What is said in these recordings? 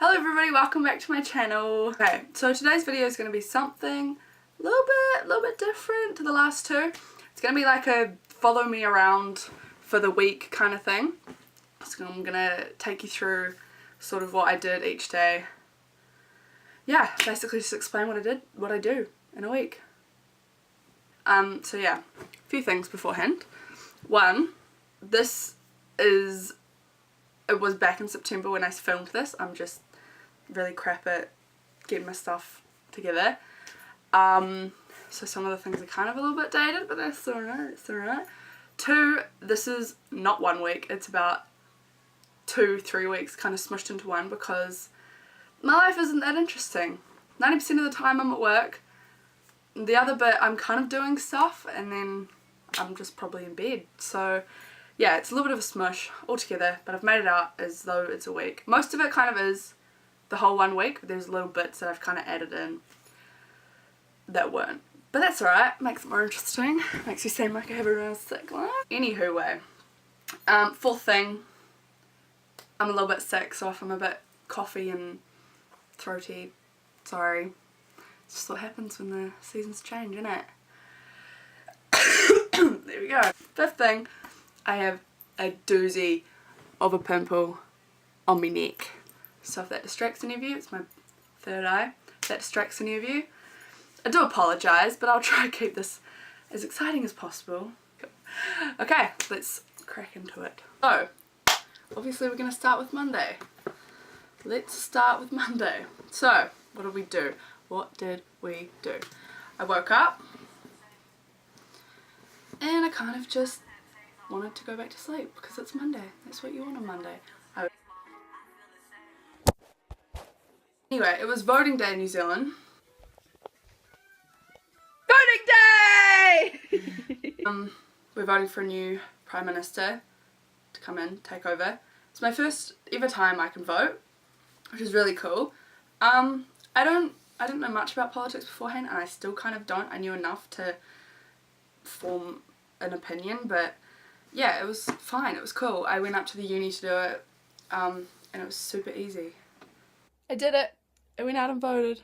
Hello everybody, welcome back to my channel. Okay, so today's video is going to be something a little bit different to the last two. It's going to be like a follow me around for the week kind of thing. So I'm going to take you through sort of what I did each day. Yeah, basically just explain what I do in a week. So yeah, a few things beforehand. One, it was back in September when I filmed this. I'm just really crap at getting my stuff together. So some of the things are kind of a little bit dated, but that's alright, it's alright. Two, this is not 1 week, it's about 2-3 weeks kind of smushed into one because my life isn't that interesting. 90% of the time I'm at work. The other bit I'm kind of doing stuff and then I'm just probably in bed. So yeah, it's a little bit of a smush altogether, but I've made it out as though it's a week. Most of it kind of is the whole 1 week, but there's little bits that I've kind of added in that weren't. But that's alright, makes it more interesting. Makes me seem like I have a real sick life. Anywho way. Fourth thing, I'm a little bit sick, so if I'm a bit coughy and throaty, sorry. It's just what happens when the seasons change, isn't it? There we go. Fifth thing, I have a doozy of a pimple on my neck. So if that distracts any of you, it's my third eye. If that distracts any of you, I do apologise, but I'll try to keep this as exciting as possible. Okay, let's crack into it. So, obviously we're going to start with Monday. Let's start with Monday. So, what did we do? What did we do? I woke up and I kind of just wanted to go back to sleep because it's Monday. That's what you want on Monday. Anyway, it was voting day in New Zealand. Voting day! We're voting for a new Prime Minister to come in, take over. It's my first ever time I can vote, which is really cool. I didn't know much about politics beforehand, and I still kind of don't. I knew enough to form an opinion, but yeah, it was fine. It was cool. I went up to the uni to do it, and it was super easy. I did it. I went out and voted,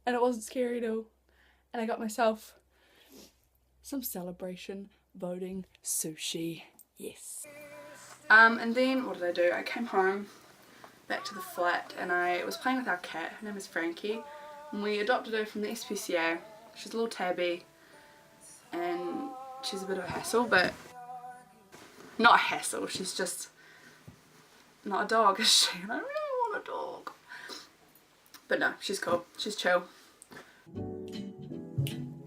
and it wasn't scary at all. And I got myself some celebration voting sushi. Yes. And then what did I do? I came home, back to the flat, and I was playing with our cat. Her name is Frankie, and we adopted her from the SPCA. She's a little tabby, and she's a bit of a hassle, but not a hassle. She's just not a dog, is she? And I really want a dog. But no, she's cool. She's chill.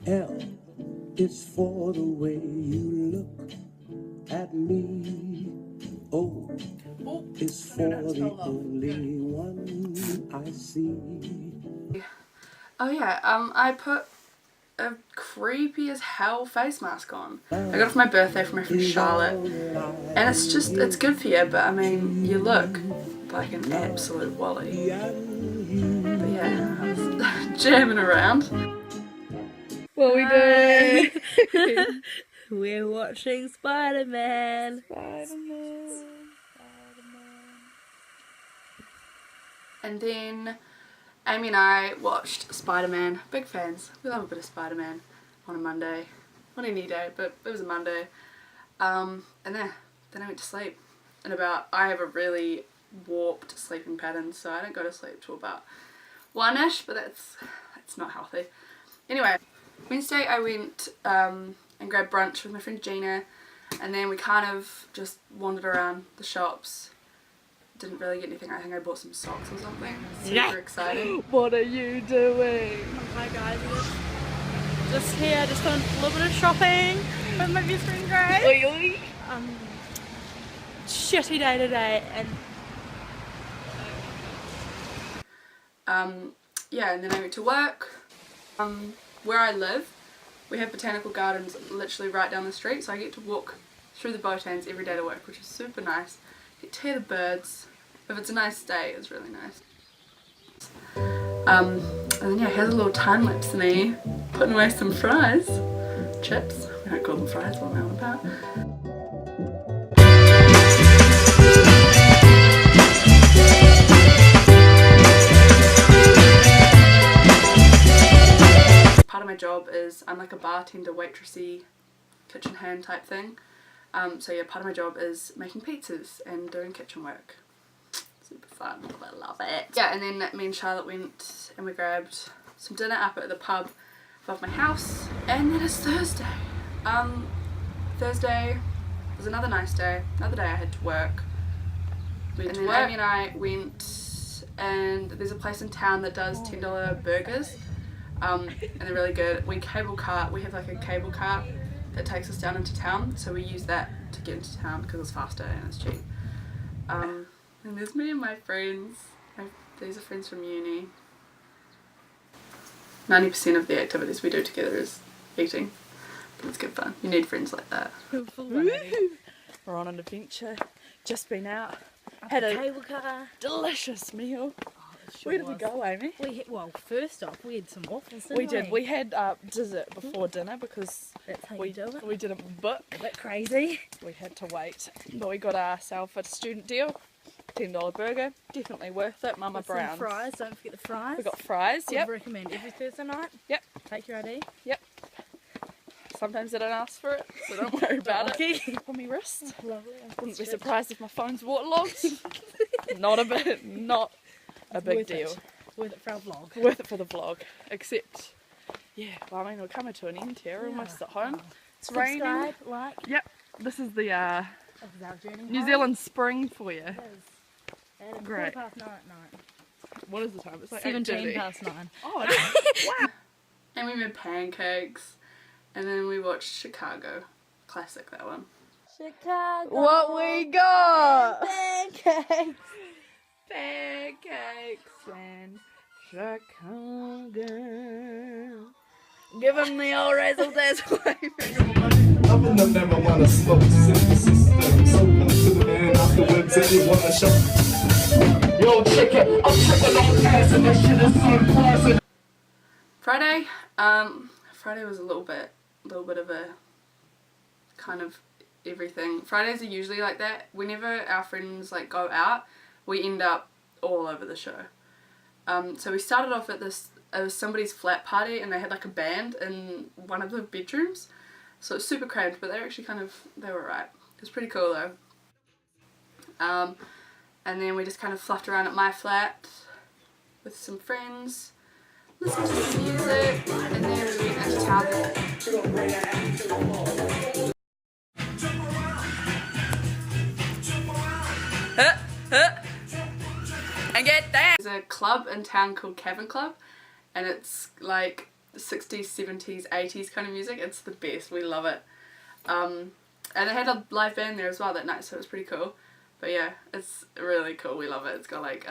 L is for the way you look at me. O is for the only one I see. Oh yeah, I put a creepy as hell face mask on. I got it for my birthday from my friend Charlotte, and it's good for you, but I mean, you look like an absolute wally. But yeah, I was jamming around. What are we doing? We're watching Spider-Man. And then Amy and I watched Spider-Man. Big fans. We love a bit of Spider-Man on a Monday. On any day, but it was a Monday. And then I went to sleep. And I have a really warped sleeping pattern, so I don't go to sleep till about 1-ish, but that's not healthy. Anyway, Wednesday I went and grabbed brunch with my friend Gina, and then we kind of just wandered around the shops. Didn't really get anything. I think I bought some socks or something. Super exciting. What are you doing? Hi guys, just here, just doing a little bit of shopping with my best friend Grace. Oi, oi. Shitty day today, and yeah, and then I went to work. Where I live, we have botanical gardens literally right down the street, so I get to walk through the botans every day to work, which is super nice. Get to hear the birds. If it's a nice day, it's really nice. And then yeah, here's a little time lapse of me putting away some fries. Chips. We don't call them fries, what am I on about? like a bartender, waitressy, kitchen hand type thing. So yeah, part of my job is making pizzas and doing kitchen work. Super fun. I love it. Yeah, and then me and Charlotte went and we grabbed some dinner up at the pub above my house. And then it's Thursday. Thursday was another nice day. Another day I had to work. And then Amy and I went, and there's a place in town that does $10 burgers. And they're really good. We have like a cable car that takes us down into town, so we use that to get into town because it's faster and it's cheap. And there's me and my friends. These are friends from uni. 90% of the activities we do together is eating, but it's good fun. You need friends like that. We're on an adventure. Just been out. Had a cable car. delicious meal. Sure Where did we go, Amy? Well, first off, we had some waffles, didn't We did. We had dessert before dinner because That's how we you do it. we didn't book. A bit crazy. We had to wait. But we got ourselves a student deal. $10 burger. Definitely worth it. Mama With some Brown's. fries, don't forget the fries. We got fries, Would yep. recommend every Thursday night. Yep. Take your ID. Yep. Sometimes they don't ask for it, so don't worry about Okay. it. On my wrist. Lovely. Wouldn't be surprised if my phone's waterlogged. Not a big Worth deal. It. Worth it for our vlog. Worth it for the vlog. Except, yeah, well, I mean, we're coming to an end here. We're almost at home. It's raining. Subscribe, like. Yep. This is the This is our journey New home. Zealand spring for you. It is. And Great. 9:15 at night. What is the time? It's like 17 8:30. past 9. Oh, it is. Wow. And we made pancakes, and then we watched Chicago. Classic, that one. Chicago. What we got? Pancakes. Pancakes and Chicago. Give him the old razzle dazzle. Up in the marijuana smoke, system. So come to the man afterwards and you wanna show. Yo, check it, I'm tripping on ass and this shit is so pleasant. Friday, Friday was a little bit of a kind of everything. Fridays are usually like that. Whenever our friends like go out, we end up all over the show. So we started off at it was somebody's flat party and they had like a band in one of the bedrooms. So it was super cramped, but they were alright. It was pretty cool though. And then we just kind of fluffed around at my flat with some friends, listened to some music, and then we went into town. And get that! There's a club in town called Cabin Club, and it's like 60s, 70s, 80s kind of music. It's the best. We love it. And they had a live band there as well that night, so it was pretty cool. But yeah, it's really cool. We love it. It's got like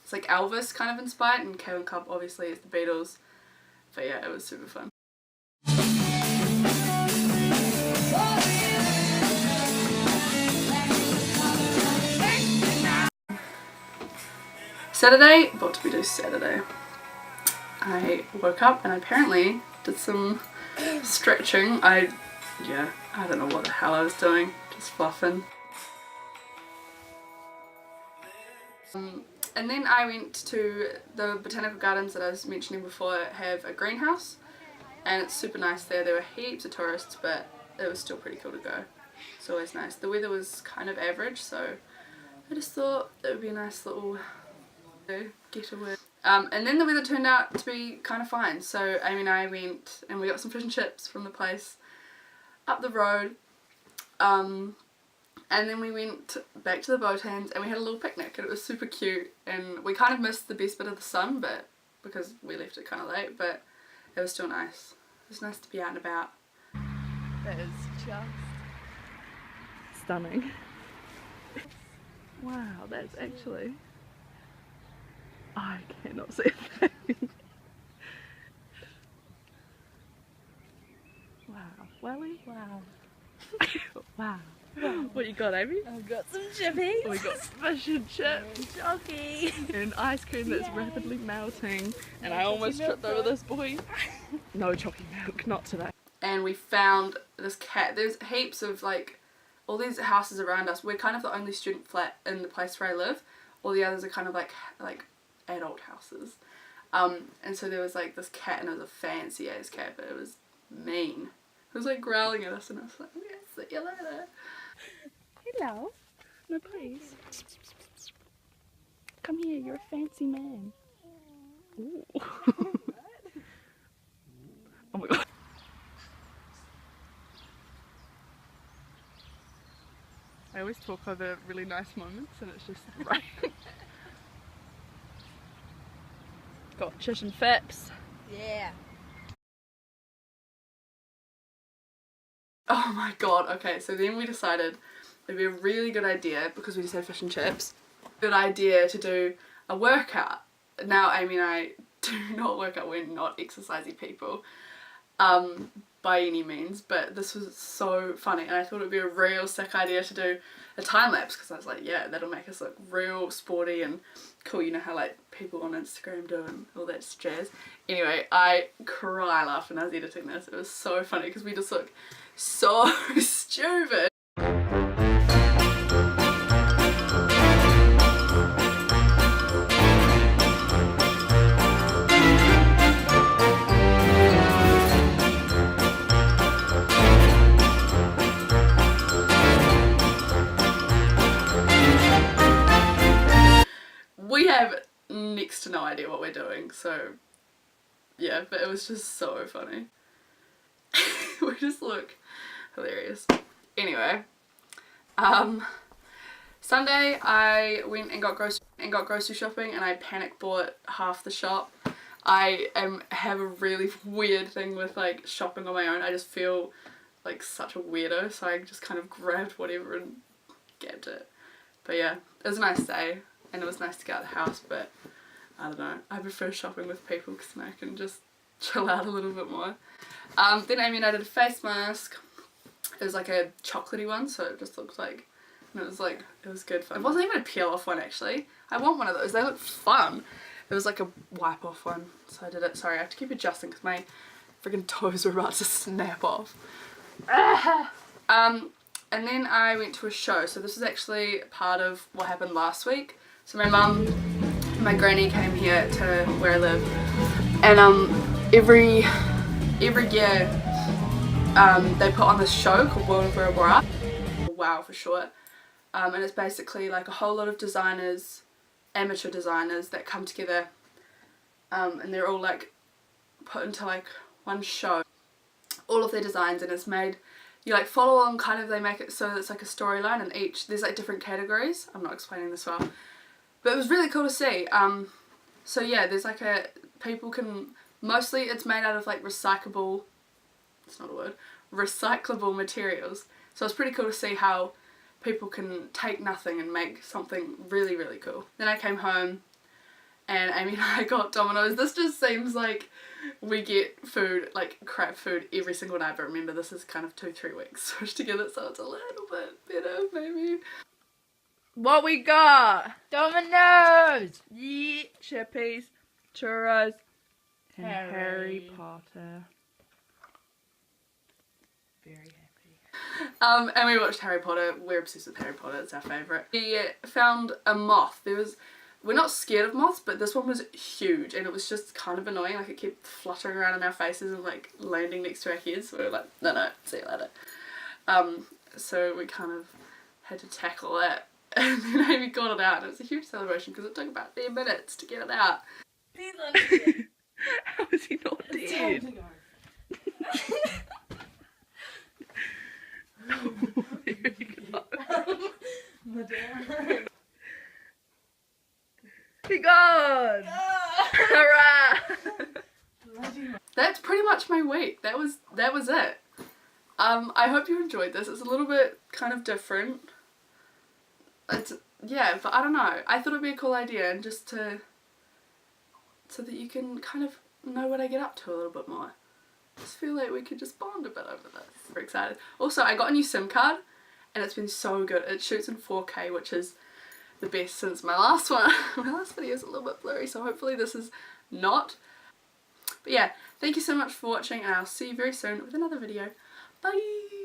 it's like Elvis kind of inspired, and Cabin Club obviously is the Beatles. But yeah, it was super fun. Saturday, what did we do Saturday? I woke up and I apparently did some stretching. I don't know what the hell I was doing, just fluffing. And then I went to the botanical gardens that I was mentioning before, have a greenhouse, and it's super nice there. There were heaps of tourists, but it was still pretty cool to go. It's always nice. The weather was kind of average, so I just thought it would be a nice little getaway. And then the weather turned out to be kind of fine, so Amy and I went and we got some fish and chips from the place up the road. And then we went back to the Botans and we had a little picnic, and it was super cute, and we kind of missed the best bit of the sun, but because we left it kind of late, but it was still nice. It was nice to be out and about. That is just stunning. Wow, that's actually... I cannot see a thing. Wow. Welly? Wow. Wow. What you got, Amy? I've got some chippies. We got fish and chips Jockey. and ice cream that's rapidly melting, and I almost tripped over this boy. No chocolate milk, not today. And we found this cat. There's heaps of like all these houses around us. We're kind of the only student flat in the place where I live. All the others are kind of like adult houses. And so there was like this cat, and it was a fancy ass cat, but it was mean. It was like growling at us and I was like, yeah, see you later. Hello. No, please. Come here, you're a fancy man. Ooh. Oh my god. I always talk over really nice moments and it's just right. Got Chish and Fips. Yeah. Oh my god, okay, so then we decided it'd be a really good idea, because we just had fish and chips, good idea to do a workout. Now Amy and I do not work out, we're not exercisey people by any means, but this was so funny and I thought it'd be a real sick idea to do a time lapse, because I was like, yeah, that'll make us look real sporty and cool, you know how like people on Instagram do and all that jazz. Anyway, I cry laughing when I was editing this. It was so funny because we just look so stupid. We have next to no idea what we're doing, so yeah, but it was just so funny. We just look hilarious. Anyway, Sunday I went and got grocery shopping and I panic bought half the shop. I have a really weird thing with like shopping on my own. I just feel like such a weirdo, so I just kind of grabbed whatever and gabbed it. But yeah, it was a nice day and it was nice to get out of the house, but I don't know, I prefer shopping with people because then I can just chill out a little bit more. Then Amy and I did a face mask. It was like a chocolatey one, so it just looked like, and it was good fun. It wasn't even a peel off one actually. I want one of those, they look fun. It was like a wipe off one, so I did it. Sorry, I have to keep adjusting because my freaking toes were about to snap off. And then I went to a show, so this is actually part of what happened last week. So my mum and my granny came here to where I live, and every year they put on this show called World of Aurora, WOW for short, and it's basically like a whole lot of designers, amateur designers that come together, and they're all like put into like one show, all of their designs, and it's made, you like follow along, kind of, they make it so it's like a storyline, and each, there's like different categories. I'm not explaining this well, but it was really cool to see. So yeah, there's like a, people can, mostly it's made out of like recyclable, it's not a word, recyclable materials. So it's pretty cool to see how people can take nothing and make something really, really cool. Then I came home and Amy and I got Domino's. This just seems like we get food, like crap food, every single night, but remember this is kind of 2-3 weeks switched together, so it's a little bit better maybe. What we got? Domino's! Yeah, chippies, churros, and Harry Potter. Very happy. And we watched Harry Potter. We're obsessed with Harry Potter, it's our favourite. We found a moth. We're not scared of moths, but this one was huge and it was just kind of annoying. Like it kept fluttering around in our faces and like landing next to our heads. So we were like, no, see you later. So we kind of had to tackle that. And then Amy got it out and it was a huge celebration because it took about 10 minutes to get it out. How is he not dead? There we go. He gone! Hurrah! That's pretty much my week. That was it. I hope you enjoyed this. It's a little bit kind of different. Yeah, but I don't know. I thought it'd be a cool idea, and just so that you can kind of know what I get up to a little bit more. I just feel like we could just bond a bit over this. Super excited. Also, I got a new SIM card and it's been so good. It shoots in 4K, which is the best since my last one. My last video is a little bit blurry, so hopefully this is not. But yeah, thank you so much for watching and I'll see you very soon with another video. Bye!